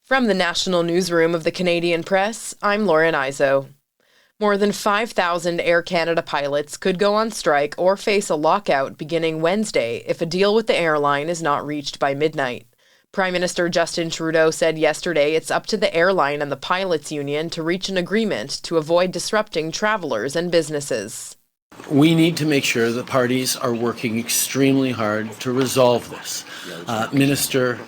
From the National Newsroom of the Canadian Press, I'm Lauren Izzo. More than 5,000 Air Canada pilots could go on strike or face a lockout beginning Wednesday if a deal with the airline is not reached by midnight. Prime Minister Justin Trudeau said yesterday it's up to the airline and the pilots' union to reach an agreement to avoid disrupting travelers and businesses. We need to make sure that parties are working extremely hard to resolve this. The Minister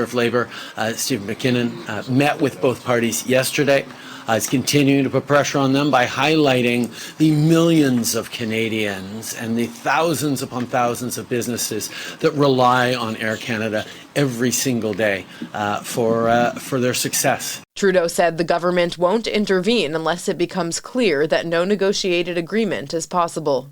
of Labour, Stephen McKinnon, met with both parties yesterday. Is continuing to put pressure on them by highlighting the millions of Canadians and the thousands upon thousands of businesses that rely on Air Canada every single day for their success. Trudeau said the government won't intervene unless it becomes clear that no negotiated agreement is possible.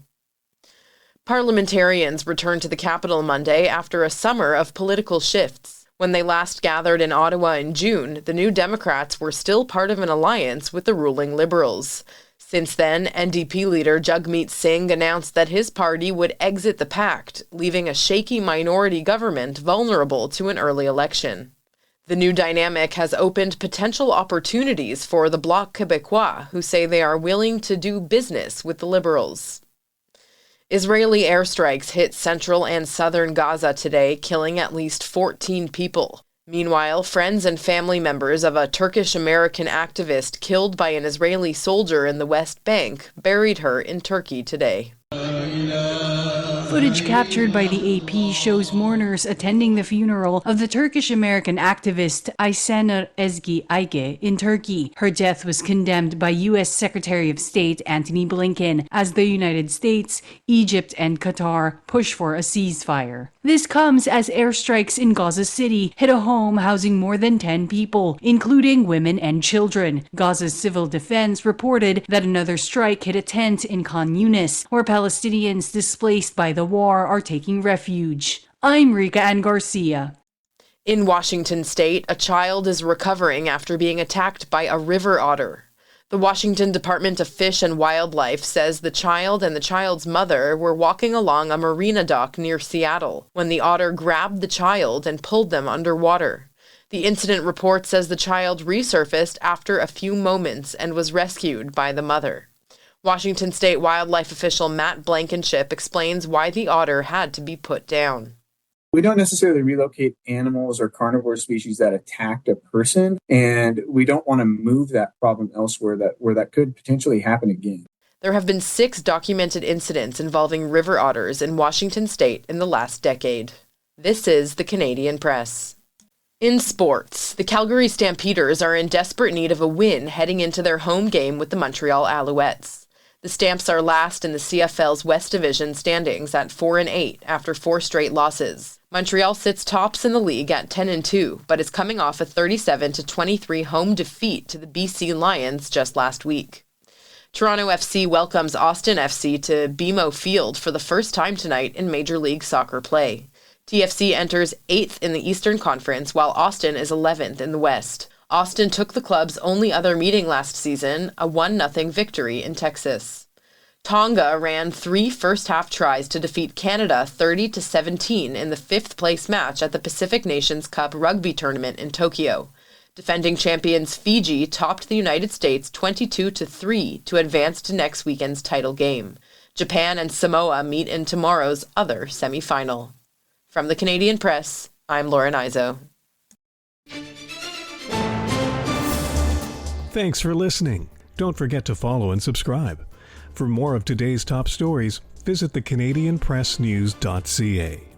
Parliamentarians returned to the capital Monday after a summer of political shifts. When they last gathered in Ottawa in June, the New Democrats were still part of an alliance with the ruling Liberals. Since then, NDP leader Jagmeet Singh announced that his party would exit the pact, leaving a shaky minority government vulnerable to an early election. The new dynamic has opened potential opportunities for the Bloc Québécois, who say they are willing to do business with the Liberals. Israeli airstrikes hit central and southern Gaza today, killing at least 14 people. Meanwhile, friends and family members of a Turkish-American activist killed by an Israeli soldier in the West Bank buried her in Turkey today. Footage captured by the AP shows mourners attending the funeral of the Turkish-American activist Aysenur Ezgi Ayge in Turkey. Her death was condemned by U.S. Secretary of State Antony Blinken as the United States, Egypt, and Qatar push for a ceasefire. This comes as airstrikes in Gaza City hit a home housing more than 10 people, including women and children. Gaza's civil defense reported that another strike hit a tent in Khan Yunis, where Palestinians displaced by the war are taking refuge. I'm Rika Ann Garcia. In Washington state, a child is recovering after being attacked by a river otter. The Washington Department of Fish and Wildlife says the child and the child's mother were walking along a marina dock near Seattle when the otter grabbed the child and pulled them underwater. The incident report says the child resurfaced after a few moments and was rescued by the mother. Washington State wildlife official Matt Blankenship explains why the otter had to be put down. We don't necessarily relocate animals or carnivore species that attacked a person, and we don't want to move that problem elsewhere where that could potentially happen again. There have been 6 documented incidents involving river otters in Washington state in the last decade. This is the Canadian Press. In sports, the Calgary Stampeders are in desperate need of a win heading into their home game with the Montreal Alouettes. The Stamps are last in the CFL's West Division standings at 4-8 after 4 straight losses. Montreal sits tops in the league at 10-2, but is coming off a 37-23 home defeat to the BC Lions just last week. Toronto FC welcomes Austin FC to BMO Field for the first time tonight in Major League Soccer play. TFC enters 8th in the Eastern Conference, while Austin is 11th in the West. Austin took the club's only other meeting last season, a 1-0 victory in Texas. Tonga ran 3 first-half tries to defeat Canada 30-17 in the 5th-place match at the Pacific Nations Cup rugby tournament in Tokyo. Defending champions Fiji topped the United States 22-3 to advance to next weekend's title game. Japan and Samoa meet in tomorrow's other semifinal. From the Canadian Press, I'm Lauren Izzo. Thanks for listening. Don't forget to follow and subscribe. For more of today's top stories, visit thecanadianpressnews.ca.